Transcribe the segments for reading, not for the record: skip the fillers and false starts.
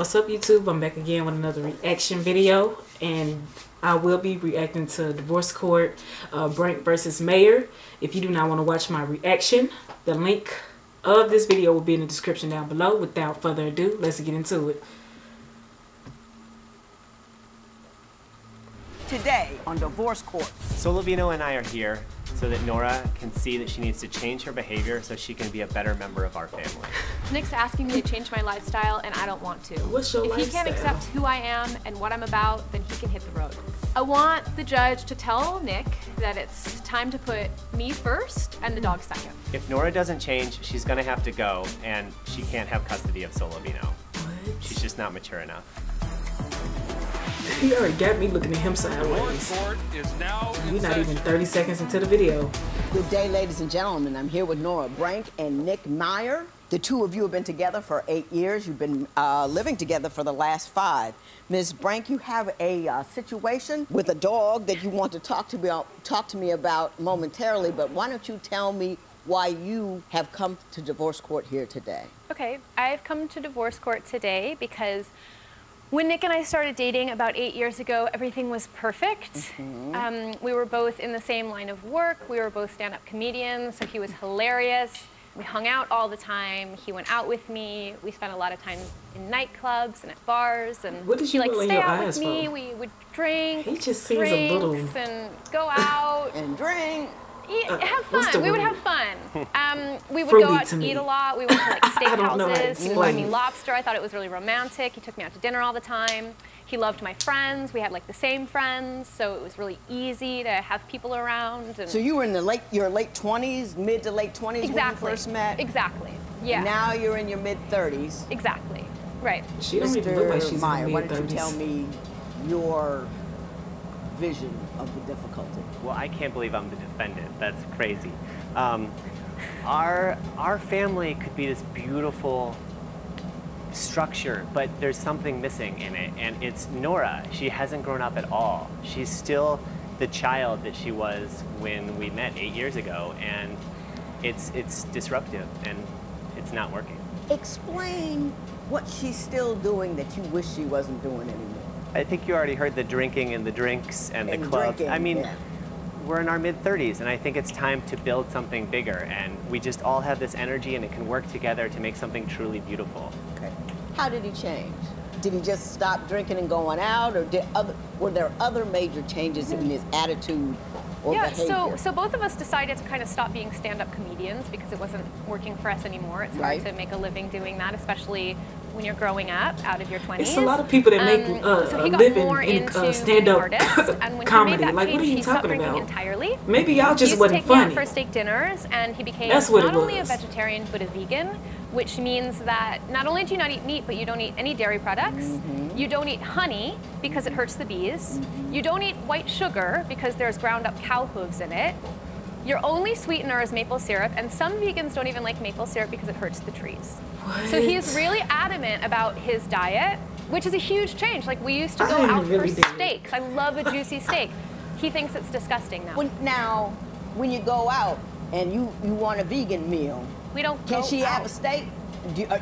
What's up, YouTube? I'm back again with another reaction video, and I will be reacting to Divorce Court, Brank versus Maier. If you do not want to watch my reaction, the link of this video will be in the description down below. Without further ado, let's get into it. Today on Divorce Court. Solovino and I are here so that Nora can see that she needs to change her behavior so she can be a better member of our family. Nick's asking me to change my lifestyle, and I don't want to. What's your lifestyle? If he can't accept who I am and what I'm about, then he can hit the road. I want the judge to tell Nick that it's time to put me first and the dog second. If Nora doesn't change, she's gonna have to go, and she can't have custody of Solovino. What? She's just not mature enough. He already got me looking at him sideways. We're not even 30 seconds into the video. Good day, ladies and gentlemen. I'm here with Nora Brank and Nick Maier. The two of you have been together for 8 years. You've been living together for the last 5. Ms. Brank, you have a situation with a dog that you want to talk to me about momentarily, but why don't you tell me why you have come to divorce court here today? Okay, I've come to divorce court today because when Nick and I started dating about 8 years ago, everything was perfect. We were both in the same line of work. We were both stand-up comedians, so he was hilarious. We hung out all the time. He went out with me. We spent a lot of time in nightclubs and at bars. And what did he you liked to roll in stay your out eyes with me. for? We would drink. He just seems a little and go out and drink. Have fun. We would have fun. We would Fruity go out to to me. eat a lot. We went to like I don't know how to steakhouses. He explain bought me it. lobster. I thought it was really romantic. He took me out to dinner all the time. He loved my friends. We had like the same friends, so it was really easy to have people around. And so you were in your late 20s, mid to late 20s when you first met? Exactly. Yeah. Now you're in your mid 30s. Exactly. Right. She don't even look like she's Maier, in why her don't you mid-30s. tell me your vision of the difficulty? Well, I can't believe I'm the defendant. That's crazy. Our family could be this beautiful structure, but there's something missing in it, and it's Nora. She hasn't grown up at all. She's still the child that she was when we met 8 years ago, and it's disruptive, and it's not working. Explain what she's still doing that you wish she wasn't doing anymore. I think you already heard the drinking and the drinks and the clubs. Drinking, I mean, yeah. We're in our mid-30s, and I think it's time to build something bigger, and we just all have this energy, and it can work together to make something truly beautiful. Okay. How did he change? Did he just stop drinking and going out, or were there other major changes in his attitude or behavior? So both of us decided to kind of stop being stand-up comedians because it wasn't working for us anymore. It's hard to make a living doing that, especially when you're growing up out of your 20s. It's a lot of people that make so he a got living more in into stand-up artists, and when comedy. he made that Like, what are change, you he stopped talking drinking about? entirely. Maybe y'all just wasn't He used to take me funny. out for steak dinners, and he became That's what not it only a was. vegetarian but a vegan, which means that not only do you not eat meat, but you don't eat any dairy products. You don't eat honey because it hurts the bees. You don't eat white sugar because there's ground up cow hooves in it. Your only sweetener is maple syrup, and some vegans don't even like maple syrup because it hurts the trees. What? So he is really adamant about his diet, which is a huge change. Like, we used to go out for steaks. I love a juicy steak. He thinks it's disgusting now. Now, when you go out and you want a vegan meal, We don't can go she out. have a steak?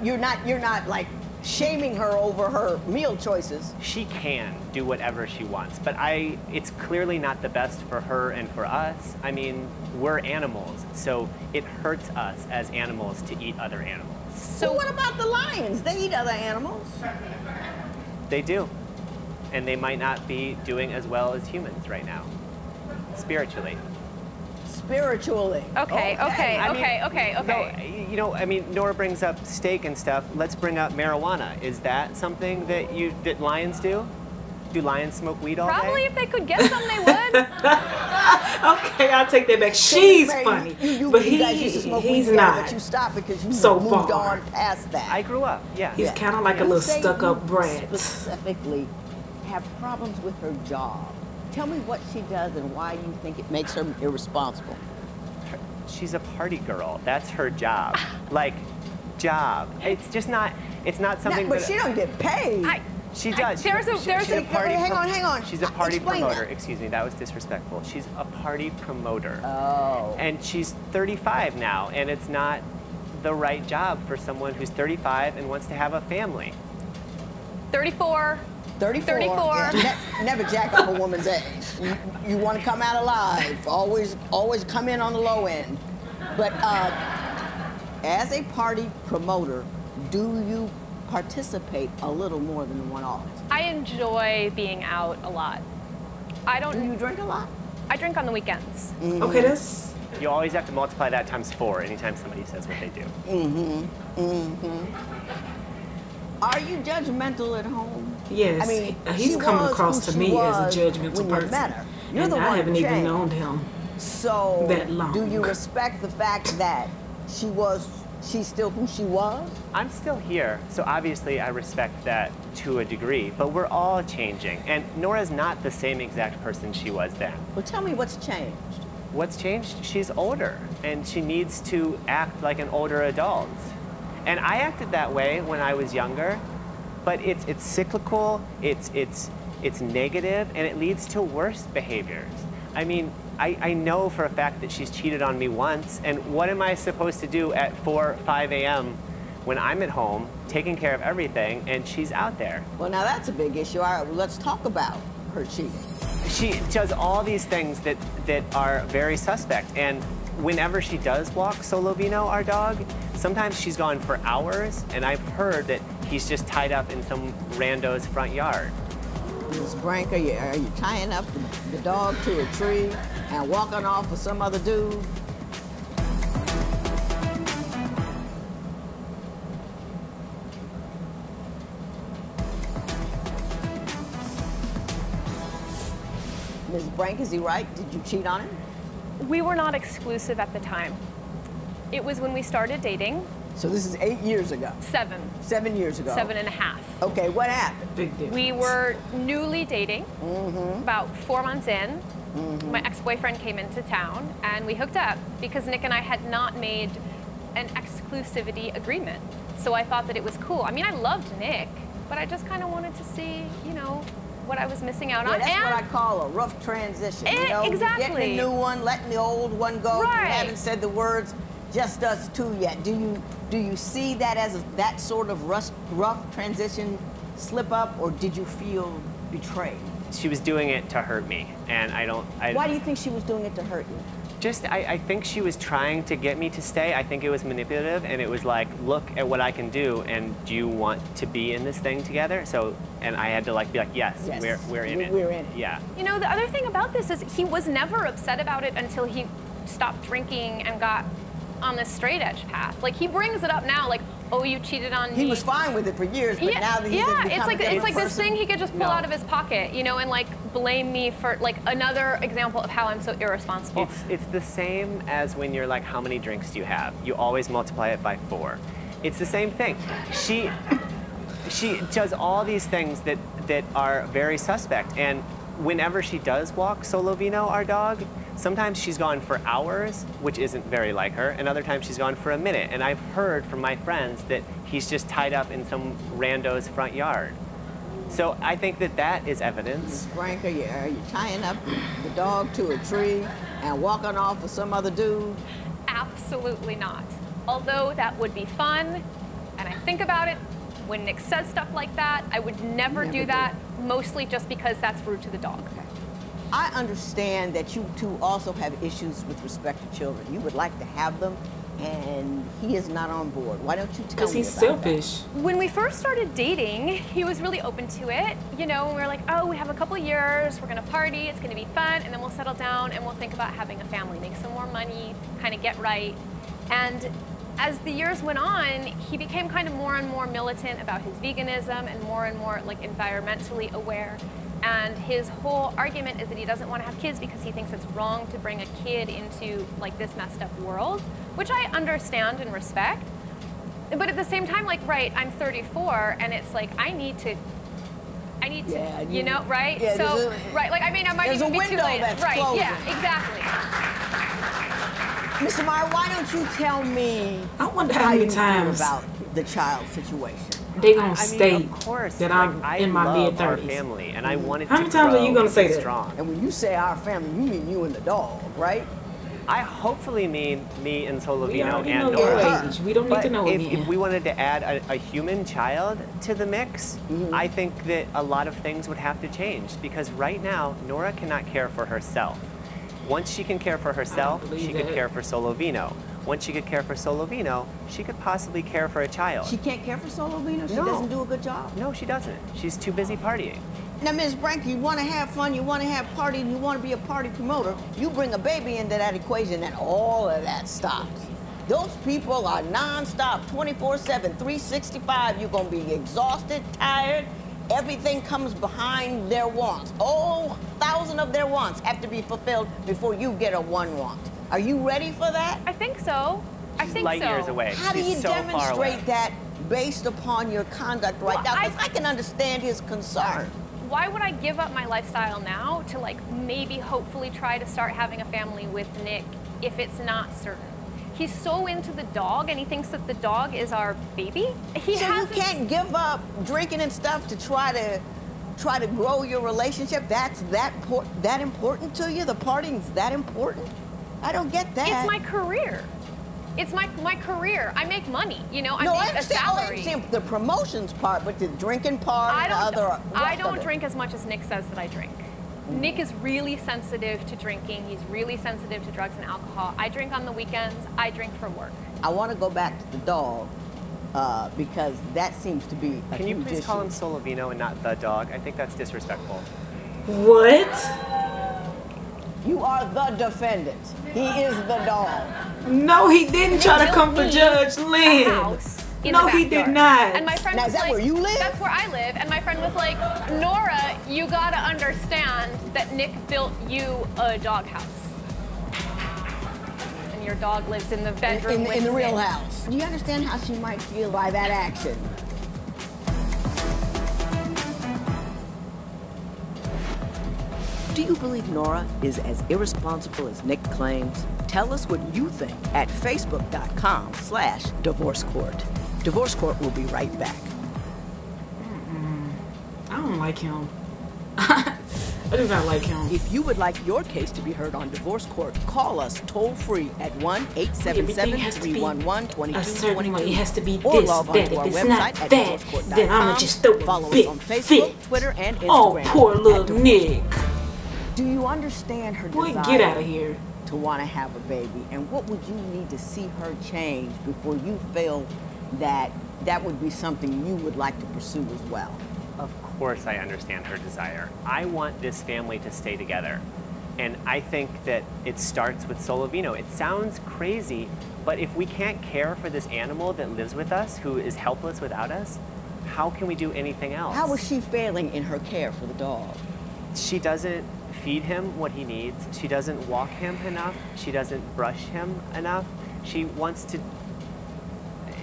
You're not like shaming her over her meal choices. She can do whatever she wants, but it's clearly not the best for her and for us. I mean, we're animals, so it hurts us as animals to eat other animals. So what about the lions? They eat other animals. They do, and they might not be doing as well as humans right now, spiritually. Spiritually. Okay. No, you know, I mean, Nora brings up steak and stuff. Let's bring up marijuana. Is that something that lions do? Do lions smoke weed all Probably day? if they could get some, they would. Okay, I'll take that back. She's funny, but you guys used to smoke he's weed, not. but you stopped because you So moved far. on past that. I grew up, yeah. He's kind of like a little Say stuck-up you brat. Specifically, have problems with her job. Tell me what she does and why you think it makes her irresponsible. She's a party girl. That's her job. Like, job. It's just not. It's not something. But she don't get paid. She does. There's a party. Hang on. She's a party Explain promoter. that. Excuse me, that was disrespectful. She's a party promoter. Oh. And she's 35 now, and it's not the right job for someone who's 35 and wants to have a family. 34. 34. 34. Yeah, never jack up a woman's age. You want to come out alive. Always come in on the low end. But as a party promoter, do you participate a little more than one off? I enjoy being out a lot. Do you drink a lot? I drink on the weekends. Mm-hmm. Okay, that's... You always have to multiply that times 4 anytime somebody says what they do. Are you judgmental at home? Yes. I mean, he's she coming was across who to she me as a was judgmental when you person. met her. You're And the I one haven't who even changed. known him So that long. do you respect the fact that she's still who she was? I'm still here, so obviously I respect that to a degree, but we're all changing. And Nora's not the same exact person she was then. Well, tell me what's changed. What's changed? She's older, and she needs to act like an older adult. And I acted that way when I was younger, but it's cyclical, it's negative, and it leads to worse behaviors. I mean, I know for a fact that she's cheated on me once, and what am I supposed to do at 4, 5 a.m. when I'm at home, taking care of everything, and she's out there? Well, now that's a big issue. All right, well, let's talk about her cheating. She does all these things that are very suspect, and whenever she does walk Solo Vino, our dog, sometimes she's gone for hours, and I've heard that he's just tied up in some rando's front yard. Ms. Brank, are you tying up the dog to a tree and walking off with some other dude? Ms. Brank, is he right? Did you cheat on him? We were not exclusive at the time. It was when we started dating. So this is 8 years ago. 7. 7 years ago. 7.5. Okay, what happened? big difference. We were newly dating, about 4 months in. My ex-boyfriend came into town and we hooked up because Nick and I had not made an exclusivity agreement. So I thought that it was cool. I mean, I loved Nick, but I just kind of wanted to see, you know, what I was missing out on. That's and what I call a rough transition. You know, exactly. getting a new one, letting the old one go. Right. You haven't said the words "just us two" yet. Do you see that as that sort of rough transition slip up, or did you feel betrayed? She was doing it to hurt me, and Why do you think she was doing it to hurt you? I think she was trying to get me to stay. I think it was manipulative, and it was like, look at what I can do, and do you want to be in this thing together? So, and I had to be like, yes. We're in it. We're in it. Yeah. You know, the other thing about this is he was never upset about it until he stopped drinking and got on this straight edge path. Like, he brings it up now, like, oh, you cheated on me. He was fine with it for years, but now that he's become it's like a different this person. thing he could just pull out of his pocket, you know, and like blame me for like another example of how I'm so irresponsible. It's the same as when you're like, how many drinks do you have? You always multiply it by 4. It's the same thing. She does all these things that are very suspect, and whenever she does walk Solo Vino, our dog, sometimes she's gone for hours, which isn't very like her, and other times she's gone for a minute. And I've heard from my friends that he's just tied up in some rando's front yard. So I think that is evidence. Brank, are you tying up the dog to a tree and walking off with some other dude? Absolutely not. Although that would be fun, and I think about it, when Nick says stuff like that, I would never do that, mostly just because that's rude to the dog. Okay. I understand that you two also have issues with respect to children. You would like to have them, and he is not on board. Why don't you tell me Because he's about selfish. When we first started dating, he was really open to it. You know, we were like, oh, we have a couple years, we're gonna party, it's gonna be fun, and then we'll settle down and we'll think about having a family, make some more money, kind of get right. And as the years went on, he became kind of more and more militant about his veganism and more like environmentally aware. And his whole argument is that he doesn't want to have kids because he thinks it's wrong to bring a kid into like this messed up world, which I understand and respect. But at the same time, like, right, I'm 34 and it's like, I need to, Yeah, you know, right? Yeah, So, right, like, I mean, I might there's even a be too window late. that's Right, closing. yeah, exactly. Mr. Maier, why don't you tell me I wonder how many you feel times about the child situation? they gonna I state mean, of course, that like, I'm I in my love our mid-30s. family, and I wanted How to many times are grow you gonna say and be that? strong. And when you say our family, you mean you and the dog, right? I hopefully mean me and We Solovino already and know Nora. your age. We don't need But to know if we wanted to add a human child to the mix, I think that a lot of things would have to change because right now, Nora cannot care for herself. Once she can care for herself, believe she could that. care for Solovino. Once she could care for Solovino, she could possibly care for a child. She can't care for Solovino? She No. doesn't do a good job? No, she doesn't. She's too busy partying. Now, Ms. Brank, you want to have fun, you want to have parties, you want to be a party promoter. You bring a baby into that equation and all of that stops. Those people are nonstop, 24/7, 365. You're going to be exhausted, tired. Everything comes behind their wants. Oh, 1,000 of their wants have to be fulfilled before you get a one want. Are you ready for that? I think so. I think Light so. years away. How do She's you so far away. demonstrate that based upon your conduct right Well, now? Because I can understand his concern. Why would I give up my lifestyle now to like maybe hopefully try to start having a family with Nick if it's not certain? He's so into the dog and he thinks that the dog is our baby. He So you hasn't- can't give up drinking and stuff to try to grow your relationship? That's that important to you? The partying's that important? I don't get that. It's my career. It's my career. I make money, you know. I No, make I a understand, salary. the promotions part, but the drinking part I and the don't. other. I rest of don't it. drink as much as Nick says that I drink. Nick is really sensitive to drinking. He's really sensitive to drugs and alcohol. I drink on the weekends. I drink for work. I want to go back to the dog because that seems to be a Can you huge please call him issue. Solovino and not the dog? I think that's disrespectful. What? You are the defendant. He is the dog. No, he didn't try to built come for me Judge a Lynn. house in No, the he did backyard. not. And my friend Now, was is that like, where you live? That's where I live. And my friend was like, Nora, you gotta understand that Nick built you a doghouse. And your dog lives in the bedroom with In the real Nick. house. Do you understand how she might feel by that action? Do you believe Nora is as irresponsible as Nick claims? Tell us what you think at facebook.com/Divorce Court. Divorce Court will be right back. I don't like him. I do not like him. If you would like your case to be heard on Divorce Court, call us toll-free at 1-877-311-2222. It has to be or this, log on that. to our If it's website not at that, divorcecourt.com. then I'ma just throw a Follow us big on Facebook, fit. Twitter, and Instagram. Oh, poor at little Divorce Nick. Court. Do you understand her Boy, desire get out of here. to want to have a baby? And what would you need to see her change before you feel that that would be something you would like to pursue as well? Of course I understand her desire. I want this family to stay together. And I think that it starts with Solovino. It sounds crazy, but if we can't care for this animal that lives with us, who is helpless without us, how can we do anything else? How is she failing in her care for the dog? She doesn't feed him what he needs. She doesn't walk him enough. She doesn't brush him enough. She wants to,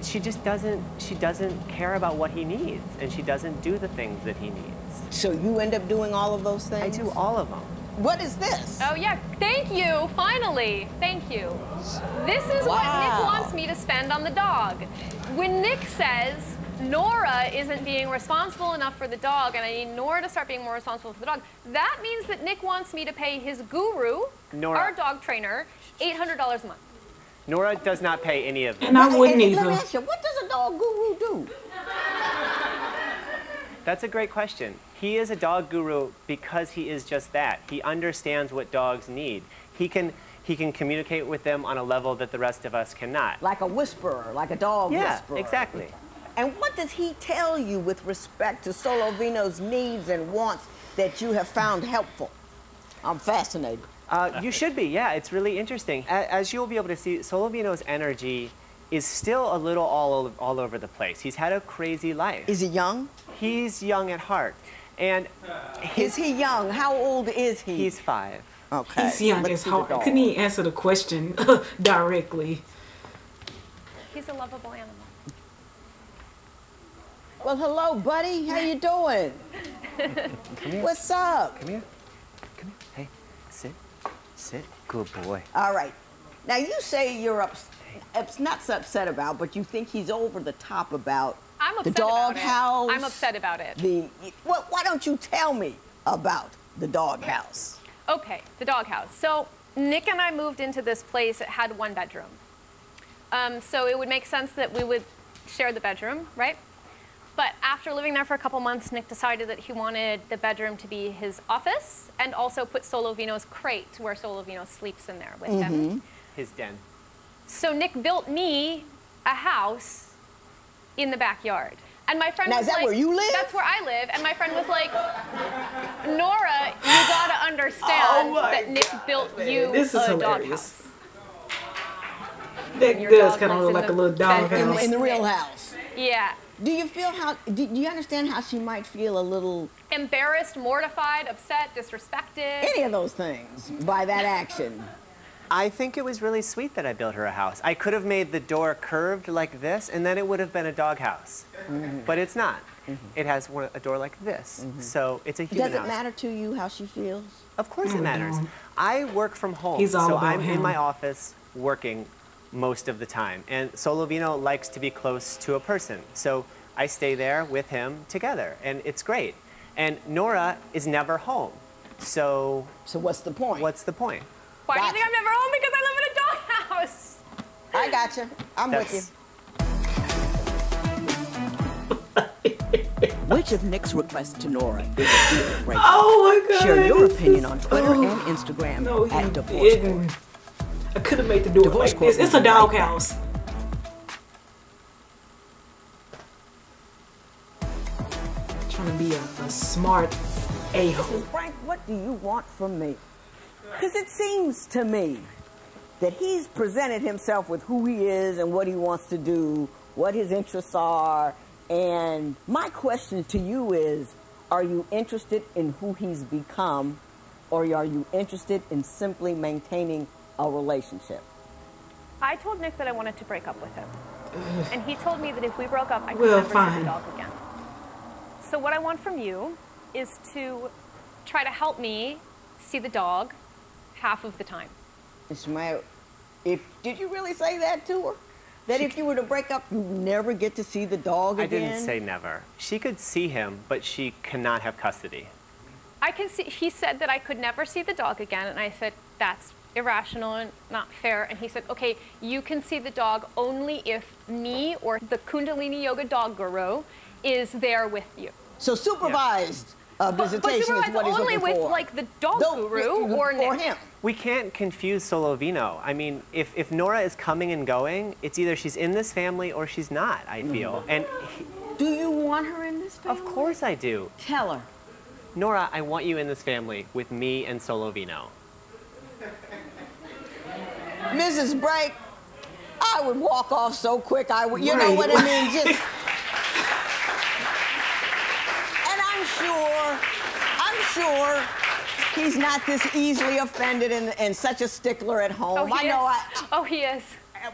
she doesn't care about what he needs, and she doesn't do the things that he needs. So you end up doing all of those I things? do all of them. What is this? Oh yeah, thank you, finally, thank you. This is what Nick Wow. wants me to spend on the dog. When Nick says, Nora isn't being responsible enough for the dog and I need Nora to start being more responsible for the dog, that means that Nick wants me to pay his guru, Nora. our dog trainer, $800 a month. Nora does not pay any of them. And I wouldn't Let me either. ask you, what does a dog guru do? That's a great question. He is a dog guru because he is just that. He understands what dogs need. He can communicate with them on a level that the rest of us cannot. Like a whisperer, like a dog Yeah, whisperer. exactly. And what does he tell you with respect to Solovino's needs and wants that you have found helpful? I'm fascinated. You should be, yeah. It's really interesting. As you'll be able to see, Solovino's energy is still a little all over the place. He's had a crazy life. Is he young? He's young at heart. And Is he young? How old is he? he's 5. okay. He's young Let's as see the hard. dog. Couldn't he answer the question directly? He's a lovable animal. Well, hello, buddy. How you doing? What's up? Come here. Come here. Hey, sit. Sit. Good boy. All right. Now, you say you're not so upset about, but you think he's over the top about I'm the upset dog about it. house. I'm upset about it. Why don't you tell me about the dog house? Okay, the doghouse. So Nick and I moved into this place. It had 1 bedroom. So it would make sense that we would share the bedroom, right? But after living there for a couple months, Nick decided that he wanted the bedroom to be his office and also put Solovino's crate where Solovino sleeps in there with him. His den. So Nick built me a house in the backyard. And my friend Now, was is that like, where you live? That's where I live. And my friend was like, Nora, you gotta understand that Nick built you This is a hilarious. doghouse. That Your does dog kind of lives look in like a the little dog bedroom house. In the real house. Yeah. Do you feel how, do you understand how she might feel a little, Embarrassed, mortified, upset, disrespected. any of those things by that action? I think it was really sweet that I built her a house. I could have made the door curved like this, and then it would have been a doghouse. But it's not. It has a door like this. So it's a human Does it house. matter to you how she feels? Of course it matters. I work from home, He's all so about I'm in him. my office working most of the time. And Solovino likes to be close to a person. So I stay there with him together, and it's great. And Nora is never home. So So what's the point? what's the point? Why do you Gotcha. think I'm never home? Because I live in a doghouse. I got you. I'm with you. Which of Nick's requests to Nora is a deal breaker? Oh my God. Share your this opinion is- on Twitter oh. and Instagram No, he at Divorce Court. didn't. I could have made the door Divorce like Court this. It's will a be right back. doghouse. Trying to be a smart a-hole. Frank, what do you want from me? Because it seems to me that he's presented himself with who he is and what he wants to do, what his interests are. And my question to you is, are you interested in who he's become, or are you interested in simply maintaining a relationship? I told Nick that I wanted to break up with him. And he told me that if we broke up, I could Well, never see fine. the dog again. So what I want from you is to try to help me see the dog half of the time. Ishmael, did you really say that to her? That if you were to break up, you'd never get to see the dog I again? didn't say never. She could see him, but she cannot have custody. I can see, he said that I could never see the dog again, and I said, that's irrational and not fair. And he said, okay, you can see the dog only if me or the Kundalini Yoga dog guru is there with you. So supervised visitation But is supervised what he's only looking with for. like the dog Though- guru or Nick. him. We can't confuse Solovino. I mean, if Nora is coming and going, it's either she's in this family or she's not, I feel. And Do you want her in this family? of course I do. Tell her. Nora, I want you in this family with me and Solovino. Mrs. Brank, I would walk off so quick. I would, you know Right. what I mean? Just. And I'm sure he's not this easily offended and such a stickler at home. Oh, I he know. is. Oh, he is.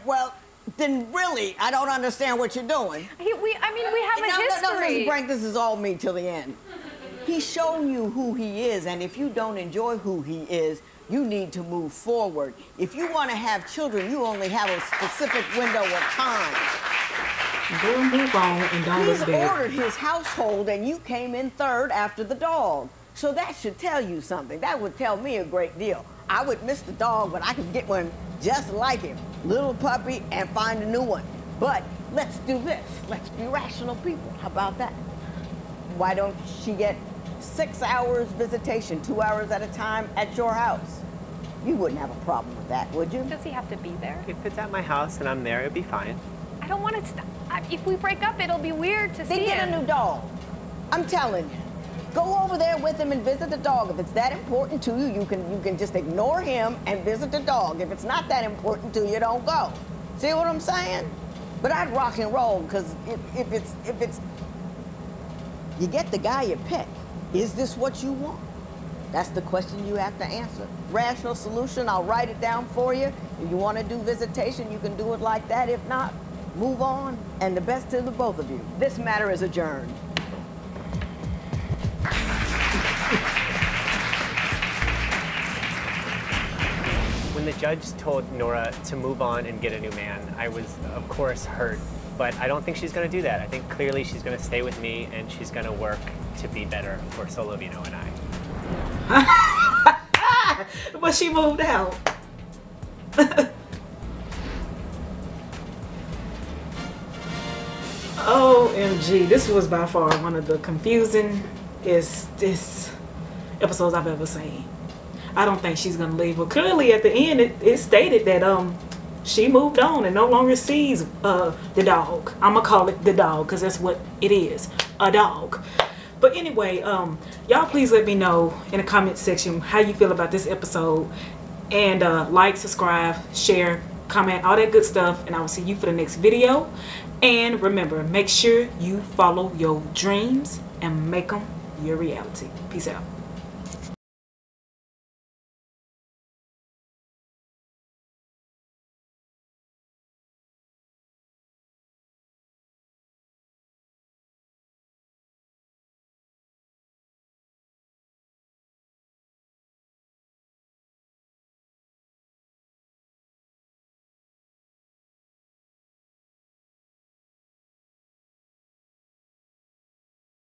Well, then really, I don't understand what you're doing. I mean, we have a No, history. Mrs. Brank, this is all me till the end. He's shown you who he is, and if you don't enjoy who he is, you need to move forward. If you want to have children, you only have a specific window of time. Girl, move on and don't He's look bad. ordered his household, and you came in third after the dog. So that should tell you something. That would tell me a great deal. I would miss the dog, but I could get one just like him. Little puppy and find a new one. But let's do this. Let's be rational people. How about that? Why don't she get 6 hours visitation, 2 hours at a time at your house? You wouldn't have a problem with that, would you? Does he have to be there? If it's at my house and I'm there, it'd be fine. I don't want to. If we break up, it'll be weird to Then see get him. a new dog. I'm telling you. Go over there with him and visit the dog. If it's that important to you, you can just ignore him and visit the dog. If it's not that important to you, don't go. See what I'm saying? But I'd rock and roll, because if it's you get the guy you pick. Is this what you want? That's the question you have to answer. Rational solution, I'll write it down for you. If you want to do visitation, you can do it like that. If not, move on. And the best to the both of you. This matter is adjourned. When the judge told Nora to move on and get a new man, I was, of course, hurt. But I don't think she's going to do that. I think clearly she's going to stay with me and she's going to work to be better for Solovino and I. But she moved out. OMG, this was by far one of the confusing episodes I've ever seen. I don't think she's gonna leave, but clearly at the end it stated that she moved on and no longer sees the dog. I'm gonna call it the dog because that's what it is, a dog. But anyway, y'all please let me know in the comment section how you feel about this episode, and like, subscribe, share, comment, all that good stuff, and I will see you for the next video. And remember, make sure you follow your dreams and make them your reality. Peace out.